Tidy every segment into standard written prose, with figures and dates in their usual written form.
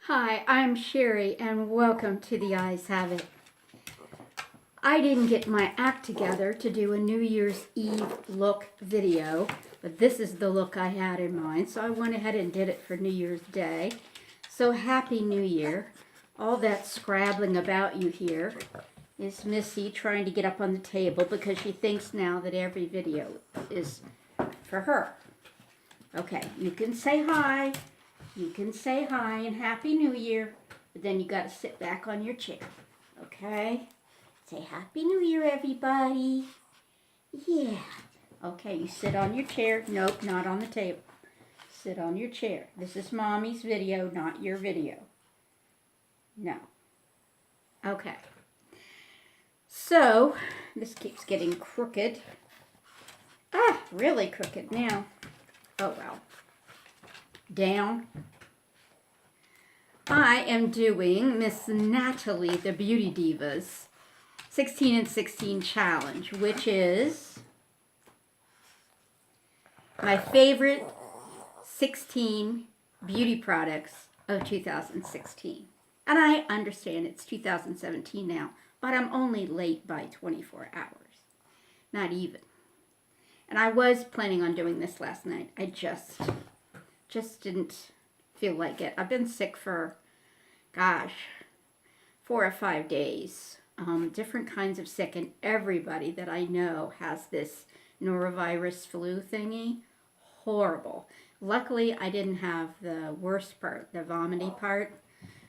Hi, I'm Sherry and welcome to The Eyes Have It. I didn't get my act together to do a New Year's Eve look video, but this is the look I had in mind, so I went ahead and did it for New Year's Day. So Happy New Year. All that scrabbling about you here is Missy trying to get up on the table because she thinks now that every video is for her. Okay, you can say hi. You can say hi and Happy New Year, but then you got to sit back on your chair, okay? Say Happy New Year, everybody. Yeah. Okay, you sit on your chair. Nope, not on the table. Sit on your chair. This is Mommy's video, not your video. No. Okay. So, this keeps getting crooked. Ah, really crooked now. Oh, well. Down. I am doing Miss Nathalie, the Beauty Divas 16 and 16 challenge, which is my favorite 16 beauty products of 2016. And I understand it's 2017 now, but I'm only late by 24 hours. Not even. And I was planning on doing this last night. I just didn't feel like it. I've been sick for, gosh, 4 or 5 days. Different kinds of sick, and everybody that I know has this norovirus flu thingy. Horrible. Luckily, I didn't have the worst part, the vomiting part,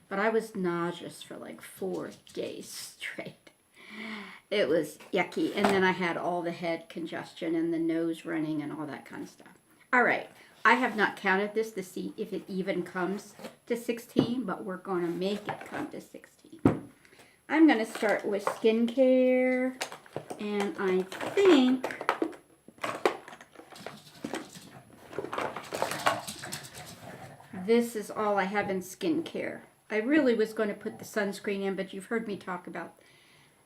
but I was nauseous for like 4 days straight. It was yucky, and then I had all the head congestion and the nose running and all that kind of stuff. All right. I have not counted this to see if it even comes to 16, but we're going to make it come to 16. I'm going to start with skincare, and I think this is all I have in skincare. I really was going to put the sunscreen in, but you've heard me talk about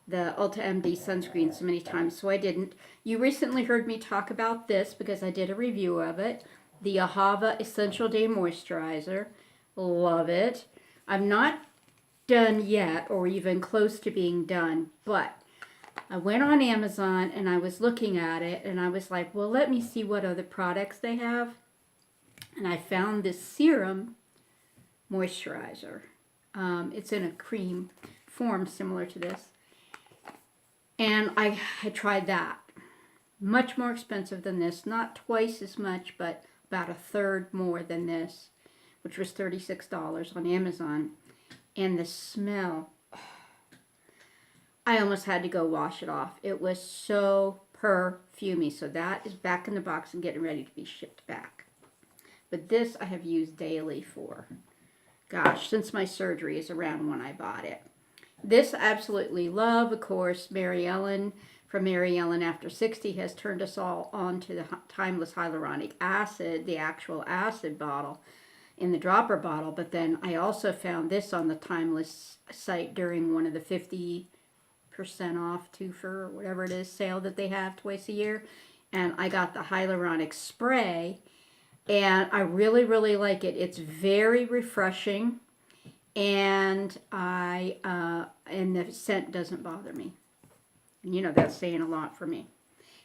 the Ulta MD sunscreen so many times, so I didn't. You recently heard me talk about this because I did a review of it. The Ahava Essential Day Moisturizer. Love it. I'm not done yet or even close to being done, but I went on Amazon and I was looking at it and I was like, well, let me see what other products they have. And I found this serum moisturizer. It's in a cream form similar to this. And I tried that. Much more expensive than this. Not twice as much, but about a third more than this, which was $36 on Amazon. And the smell, I almost had to go wash it off. It was so perfumey. So that is back in the box and getting ready to be shipped back. But this I have used daily for, gosh, since my surgery is around when I bought it. This I absolutely love. Of course, Mary Ellen from Mary Ellen After 60 has turned us all on to the Timeless Hyaluronic Acid, the actual acid bottle in the dropper bottle. But then I also found this on the Timeless site during one of the 50% off, 2 for whatever it is, sale that they have twice a year. And I got the hyaluronic spray, and I really, really like it. It's very refreshing, and and the scent doesn't bother me. And you know, that's saying a lot for me.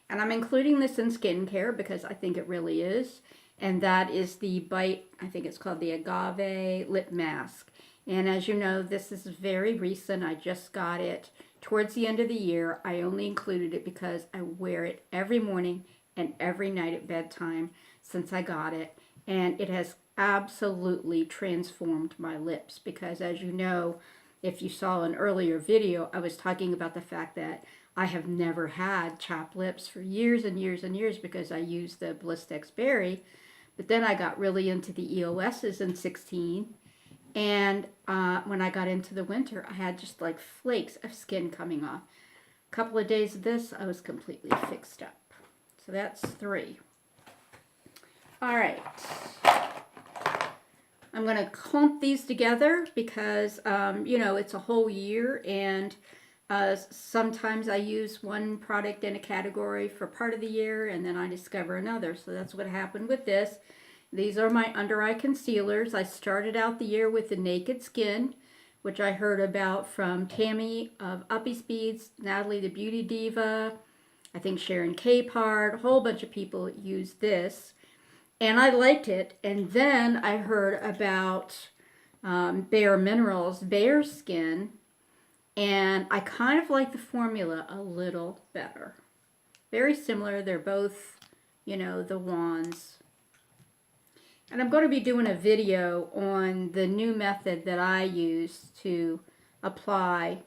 And I'm including this in skincare because I think it really is. And that is the Bite, I think it's called the Agave Lip Mask. And as you know, this is very recent. I just got it towards the end of the year. I only included it because I wear it every morning and every night at bedtime since I got it. And it has absolutely transformed my lips because, as you know, if you saw an earlier video, I was talking about the fact that I have never had chapped lips for years and years and years because I used the Blistex Berry. But then I got really into the EOSs in 16. And when I got into the winter, I had just like flakes of skin coming off. A couple of days of this, I was completely fixed up. So that's 3. All right. I'm going to clump these together because, you know, it's a whole year, and sometimes I use one product in a category for part of the year, and then I discover another. So that's what happened with this. These are my under eye concealers. I started out the year with the Naked Skin, which I heard about from Tammy of Uppy Speeds, Nathalie the Beauty Diva, I think Sharon Capehart, a whole bunch of people use this. And I liked it. And then I heard about Bare Minerals, Bare Skin, and I kind of like the formula a little better. Very similar. They're both, you know, the wands. And I'm going to be doing a video on the new method that I use to apply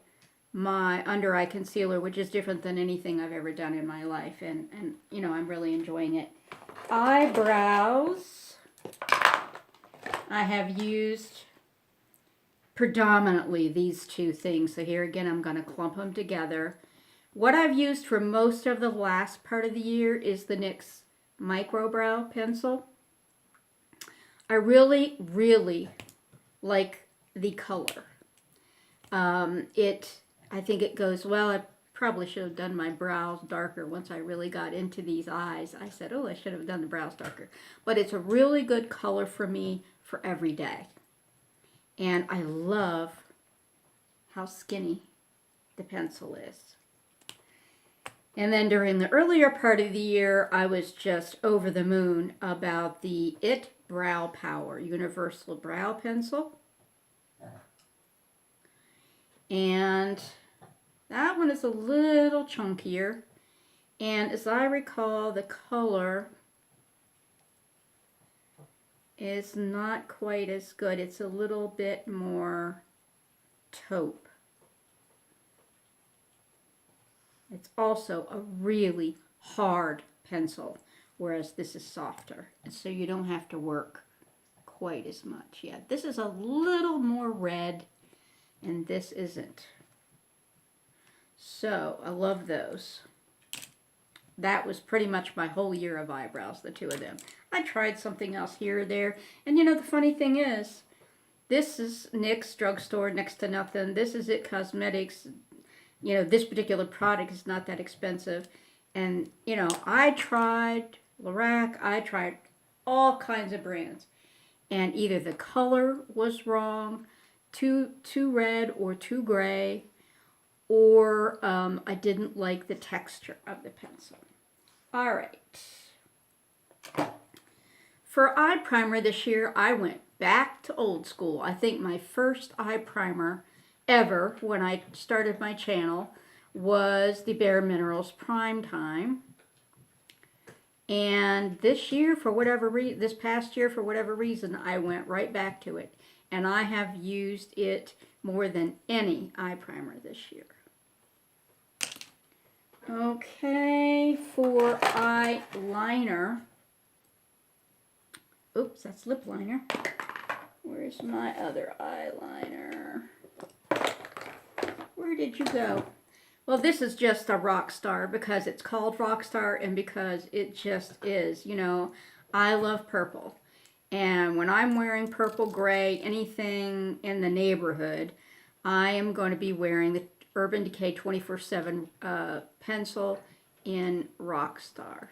my under eye concealer, which is different than anything I've ever done in my life. And you know, I'm really enjoying it. Eyebrows, I have used predominantly these two things. So here again, I'm going to clump them together. What I've used for most of the last part of the year is the NYX Micro Brow Pencil. I really, really like the color. I think it goes well. I probably should have done my brows darker once I really got into these eyes. I said, oh, I should have done the brows darker. But it's a really good color for me for every day. And I love how skinny the pencil is. And then during the earlier part of the year, I was just over the moon about the IT Brow Power Universal Brow Pencil. And that one is a little chunkier. And as I recall, the color is not quite as good. It's a little bit more taupe. It's also a really hard pencil, whereas this is softer. And so you don't have to work quite as much. Yeah, this is a little more red, and this isn't. So I love those. That was pretty much my whole year of eyebrows, the two of them. I tried something else here or there. And you know, the funny thing is, this is NYX Drugstore, next to nothing. This is IT Cosmetics. You know, this particular product is not that expensive. And, you know, I tried Lorac. I tried all kinds of brands. And either the color was wrong, too red or too gray, or I didn't like the texture of the pencil. All right. For eye primer this year, I went back to old school. I think my first eye primer ever when I started my channel was the Bare Minerals Prime Time. And this year, for whatever reason, this past year, for whatever reason, I went right back to it. And I have used it more than any eye primer this year. Okay, for eyeliner. Oops, that's lip liner. Where's my other eyeliner? Where did you go? Well, this is just a Rockstar because it's called Rockstar and because it just is. You know, I love purple. And when I'm wearing purple, gray, anything in the neighborhood, I am going to be wearing the Urban Decay 24/7 pencil in Rockstar.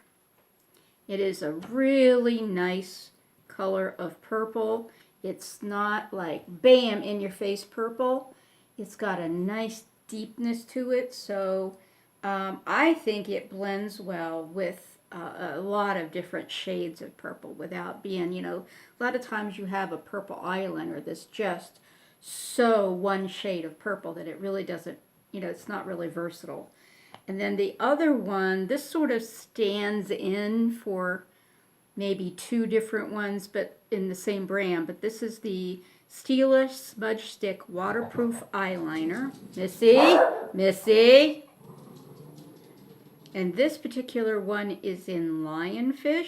It is a really nice color of purple. It's not like bam in your face purple. It's got a nice deepness to it, so I think it blends well with a lot of different shades of purple without being, you know, a lot of times you have a purple eyeliner that's just so one shade of purple that it really doesn't, you know, it's not really versatile. And then the other one, this sort of stands in for maybe two different ones, but in the same brand. But this is the Stila Smudge Stick Waterproof Eyeliner. Missy? Missy? And this particular one is in Lionfish.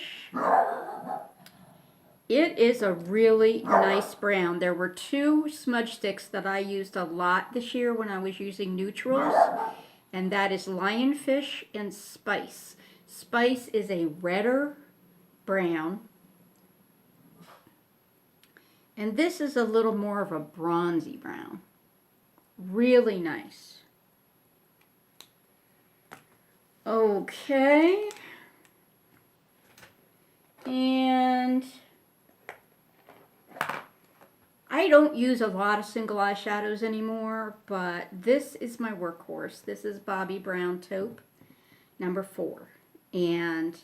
It is a really nice brown. There were two smudge sticks that I used a lot this year when I was using neutrals, and that is Lionfish and Spice. Spice is a redder brown, and this is a little more of a bronzy brown. Really nice. Okay. And I don't use a lot of single eyeshadows anymore, but this is my workhorse. This is Bobbi Brown Taupe number 4. And,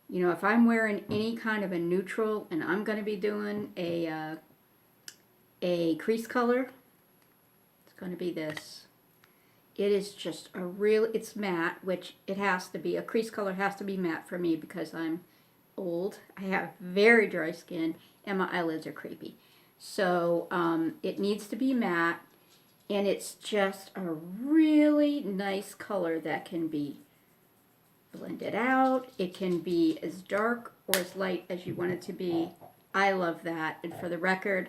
you know, if I'm wearing any kind of a neutral and I'm going to be doing a crease color, it's going to be this. It is just a real, it's matte, which it has to be. A crease color has to be matte for me because I'm old. I have very dry skin and my eyelids are creepy. So it needs to be matte, and it's just a really nice color that can be blended out. It can be as dark or as light as you want it to be. I love that. And for the record,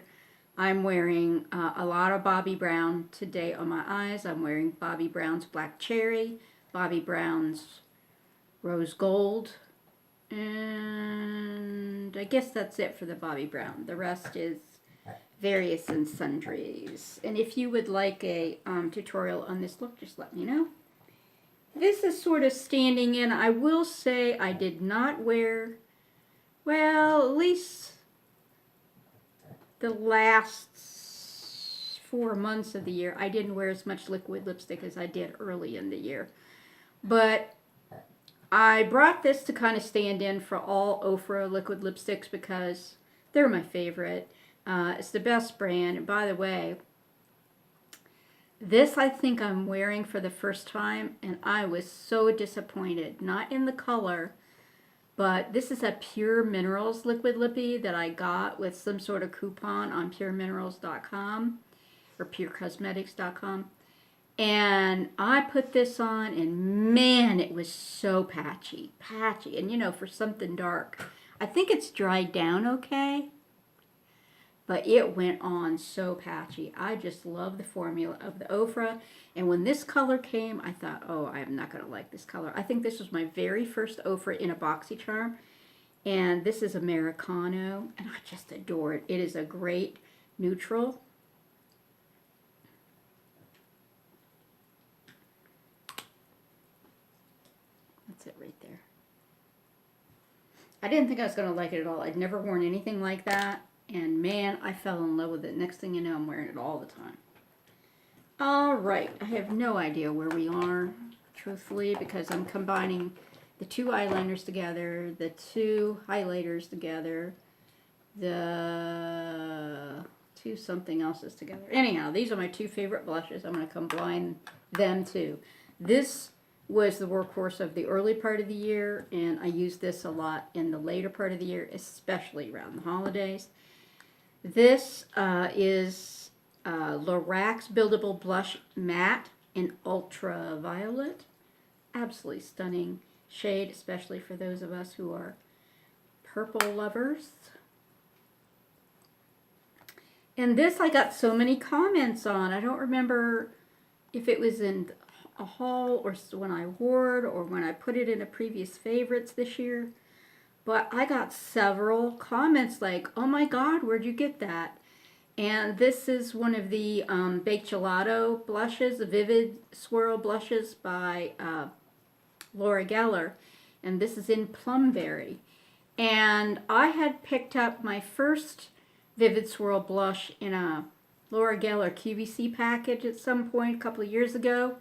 I'm wearing a lot of Bobbi Brown today on my eyes. I'm wearing Bobbi Brown's Black Cherry, Bobbi Brown's Rose Gold, and I guess that's it for the Bobbi Brown. The rest is various and sundries. And if you would like a tutorial on this look, just let me know. This is sort of standing in. I will say I did not wear, well, at least the last 4 months of the year, I didn't wear as much liquid lipstick as I did early in the year. But I brought this to kind of stand in for all Ofra liquid lipsticks because they're my favorite. It's the best brand. And by the way, this I think I'm wearing for the first time, and I was so disappointed. Not in the color, but this is a Pure Minerals liquid lippy that I got with some sort of coupon on pureminerals.com or purecosmetics.com. And I put this on, and man, it was so patchy. And you know, for something dark, I think it's dried down okay, but it went on so patchy. I just love the formula of the Ofra. And when this color came, I thought, oh, I'm not going to like this color. I think this was my very first Ofra in a BoxyCharm. And this is Americano, and I just adore it. It is a great neutral. That's it right there. I didn't think I was going to like it at all. I'd never worn anything like that. And man, I fell in love with it. Next thing you know, I'm wearing it all the time. All right, I have no idea where we are, truthfully, because I'm combining the 2 eyeliners together, the 2 highlighters together, the 2 something else's together. Anyhow, these are my 2 favorite blushes. I'm going to combine them too. This was the workhorse of the early part of the year, and I used this a lot in the later part of the year, especially around the holidays. This is Lorax Buildable Blush Matte in Ultraviolet. Absolutely stunning shade, especially for those of us who are purple lovers. And this I got so many comments on. I don't remember if it was in a haul or when I wore it or when I put it in a previous favorites this year. But I got several comments like, oh my God, where'd you get that? And this is one of the Baked Gelato blushes, the Vivid Swirl blushes by Laura Geller. And this is in Plumberry. And I had picked up my first Vivid Swirl blush in a Laura Geller QVC package at some point a couple of years ago.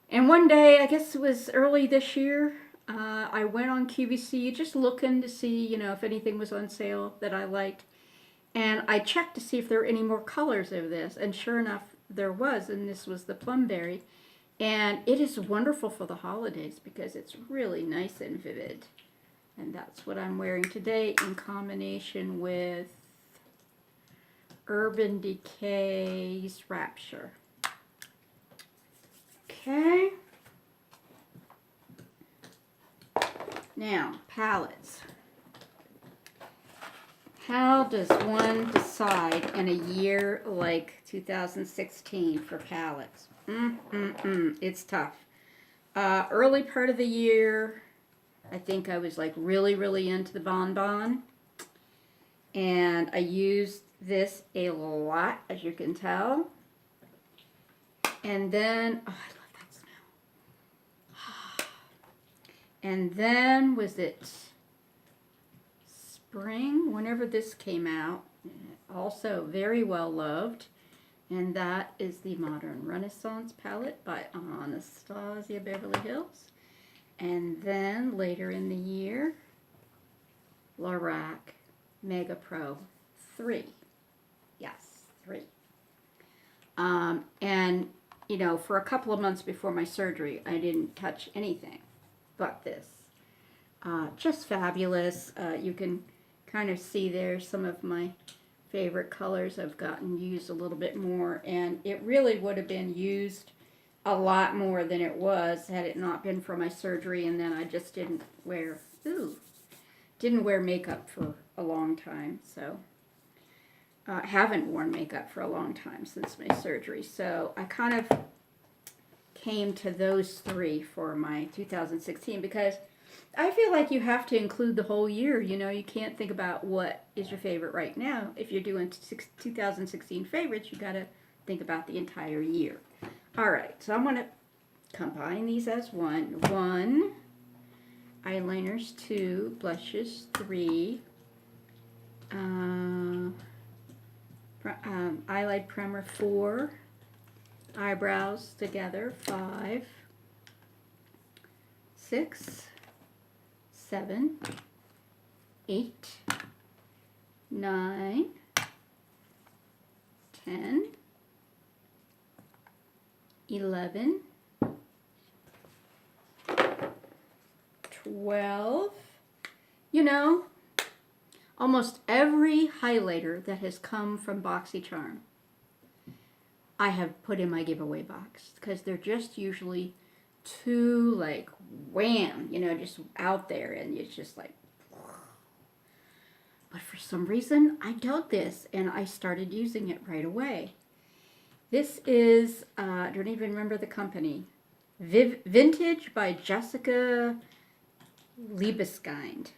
And one day, I guess it was early this year, I went on QVC just looking to see, you know, if anything was on sale that I liked. And I checked to see if there were any more colors of this. And sure enough, there was. And this was the Plumberry. And it is wonderful for the holidays because it's really nice and vivid. And that's what I'm wearing today in combination with Urban Decay's Rapture. Okay. Now, palettes. How does one decide in a year like 2016 for palettes? It's tough. Early part of the year, I think I was like really into the Bon Bon. And I used this a lot, as you can tell. And then, oh, I love that smell. And then, was it spring? Whenever this came out, also very well loved. And that is the Modern Renaissance palette by Anastasia Beverly Hills. And then later in the year, Lorac Mega Pro 3. Yes, 3. And, you know, for a couple of months before my surgery, I didn't touch anything but this. Just fabulous. You can kind of see there some of my favorite colors have gotten used a little bit more, and it really would have been used a lot more than it was had it not been for my surgery. And then I just didn't wear makeup for a long time, so haven't worn makeup for a long time since my surgery. So I kind of came to those 3 for my 2016 because I feel like you have to include the whole year. You know, you can't think about what is your favorite right now. If you're doing 2016 favorites, you got to think about the entire year. All right, so I'm going to combine these as one. 1, eyeliners 2, blushes 3, eyelid primer 4, eyebrows together 5, 6, 7, 8, 9, 10, 11, 12. You know, almost every highlighter that has come from BoxyCharm, I have put in my giveaway box because they're just usually too, like, wham, you know, just out there, and it's just like, but for some reason I dug this and I started using it right away. This is, I don't even remember the company, Vintage by Jessica Liebeskind.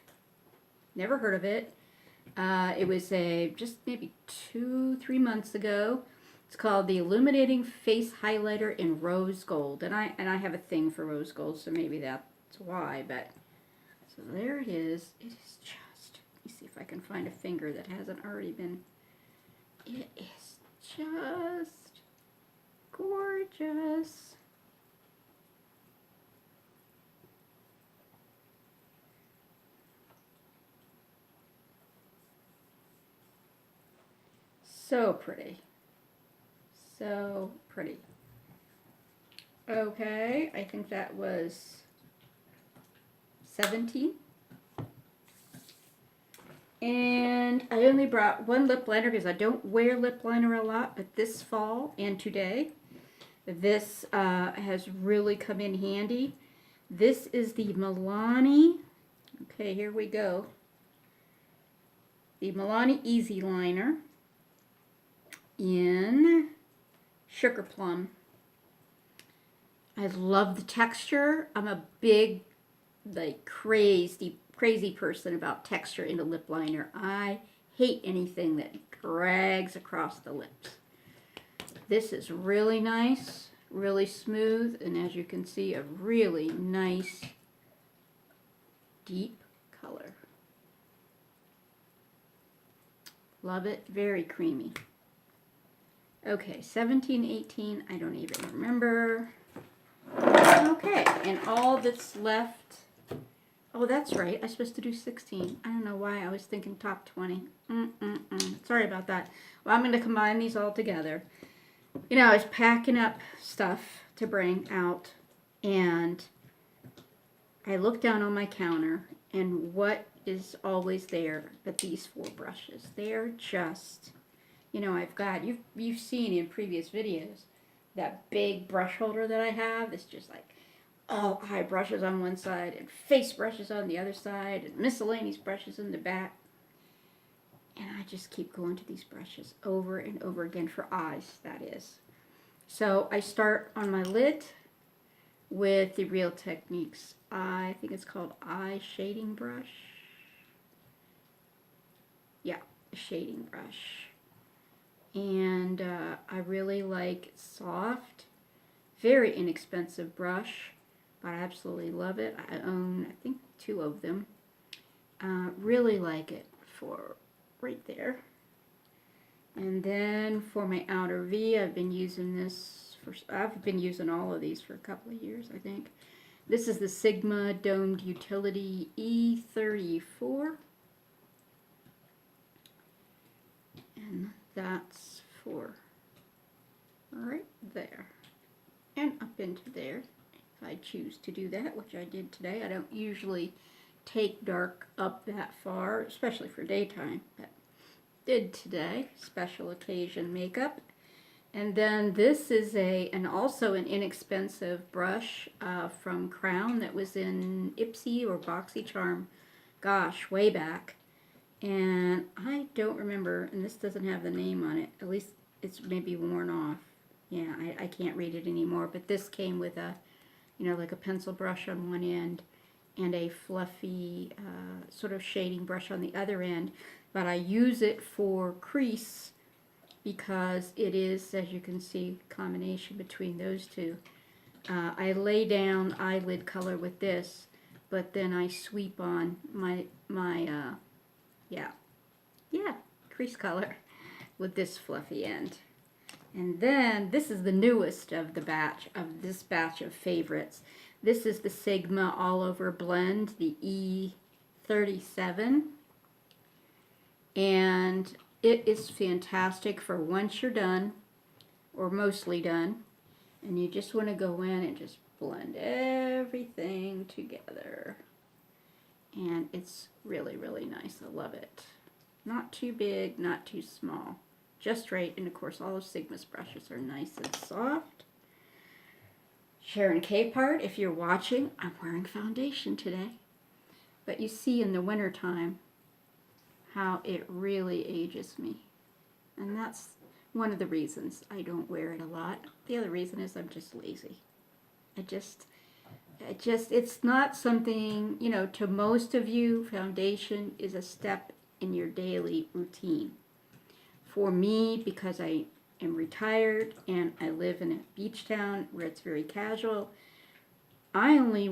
Never heard of it. It was just maybe 2-3 months ago. It's called the Illuminating Face Highlighter in Rose Gold, and I have a thing for rose gold, so maybe that's why. But so there it is. It is just. Let me see if I can find a finger that hasn't already been. It is just gorgeous. So pretty. So pretty. Okay, I think that was 17. And I only brought 1 lip liner because I don't wear lip liner a lot, but this fall and today, this has really come in handy. This is the Milani. Okay, here we go. The Milani Easy Liner in Sugar Plum. I love the texture. I'm a big, like, crazy person about texture in a lip liner. I hate anything that drags across the lips. This is really nice, really smooth, and as you can see, a really nice, deep color. Love it. Very creamy. Okay, 17, 18, I don't even remember. Okay, and all that's left, oh, that's right, I'm supposed to do 16. I don't know why I was thinking top 20. Sorry about that. Well, I'm going to combine these all together. You know, I was packing up stuff to bring out, and I looked down on my counter, and what is always there but these 4 brushes. They're just, you know, I've got, you've seen in previous videos, that big brush holder that I have. It's just like all eye brushes on one side and face brushes on the other side and miscellaneous brushes in the back. And I just keep going to these brushes over and over again for eyes, that is. So I start on my lid with the Real Techniques, I think it's called eye shading brush. Yeah, a shading brush. And I really like soft, very inexpensive brush, but I absolutely love it. I own, I think, 2 of them. Really like it for right there. And then for my outer V, I've been using this I've been using all of these for a couple of years, I think. This is the Sigma Domed Utility E34. And that's for right there. And up into there, if I choose to do that, which I did today. I don't usually take dark up that far, especially for daytime, but did today. Special occasion makeup. And then this is also an inexpensive brush from Crown that was in Ipsy or BoxyCharm, gosh, way back. And I don't remember, and this doesn't have the name on it, at least it's maybe worn off. Yeah, I can't read it anymore, but this came with a, you know, like a pencil brush on one end and a fluffy sort of shading brush on the other end. But I use it for crease because it is, as you can see, a combination between those two. I lay down eyelid color with this, but then I sweep on my crease color with this fluffy end. And then this is the newest of this batch of favorites. This is the Sigma All Over Blend, the E37. And it is fantastic for once you're done, or mostly done, and you just want to go in and just blend everything together. And it's really, really nice. I love it. Not too big, not too small. Just right. And of course, all of Sigma's brushes are nice and soft. Sharon K part, if you're watching, I'm wearing foundation today. But you see in the wintertime how it really ages me. And that's one of the reasons I don't wear it a lot. The other reason is I'm just lazy. It's not something, you know, to most of you, foundation is a step in your daily routine. For me, because I am retired and I live in a beach town where it's very casual, I only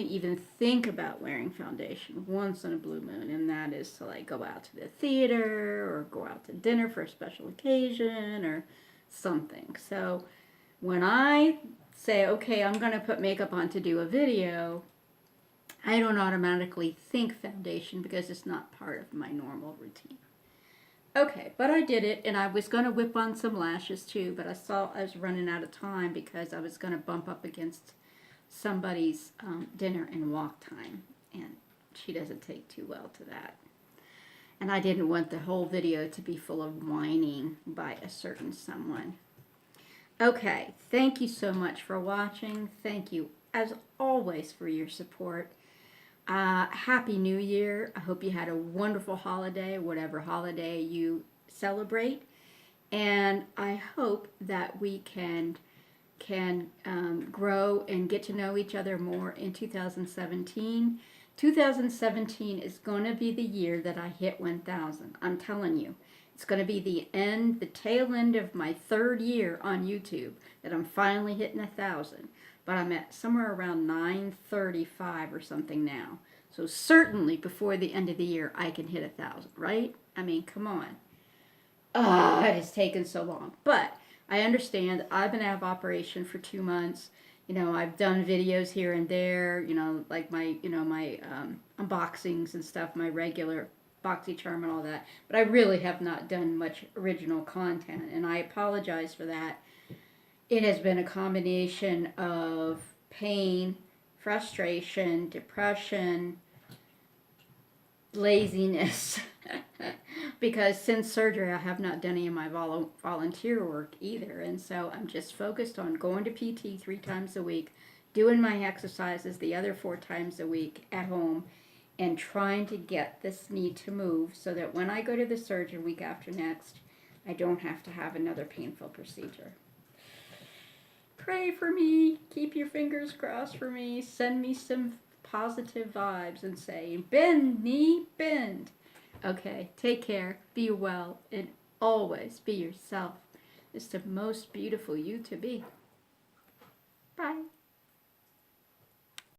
even think about wearing foundation once in a blue moon, and that is to like go out to the theater or go out to dinner for a special occasion or something. So when I say, okay, I'm going to put makeup on to do a video, I don't automatically think foundation because it's not part of my normal routine. Okay, but I did it, and I was going to whip on some lashes too, but I saw I was running out of time because I was going to bump up against somebody's dinner and walk time, and she doesn't take too well to that. And I didn't want the whole video to be full of whining by a certain someone. Okay, thank you so much for watching. Thank you, as always, for your support. Happy New Year. I hope you had a wonderful holiday, whatever holiday you celebrate. And I hope that we can grow and get to know each other more in 2017. 2017 is going to be the year that I hit 1,000. I'm telling you. It's going to be the tail end of my 3rd year on YouTube that I'm finally hitting 1,000. But I'm at somewhere around 935 or something now. So certainly before the end of the year, I can hit 1,000, right? I mean, come on. It has taken so long. But I understand. I've been out of operation for 2 months. You know, I've done videos here and there, you know, like my unboxings and stuff, my regular BoxyCharm and all that. But I really have not done much original content, and I apologize for that. It has been a combination of pain, frustration, depression, laziness. Because since surgery, I have not done any of my volunteer work either. And so I'm just focused on going to PT 3 times a week, doing my exercises the other 4 times a week at home, and trying to get this knee to move so that when I go to the surgeon week after next, I don't have to have another painful procedure. Pray for me. Keep your fingers crossed for me. Send me some positive vibes and say, bend, knee, bend. Okay, take care, be well, and always be yourself. It's the most beautiful you to be. Bye.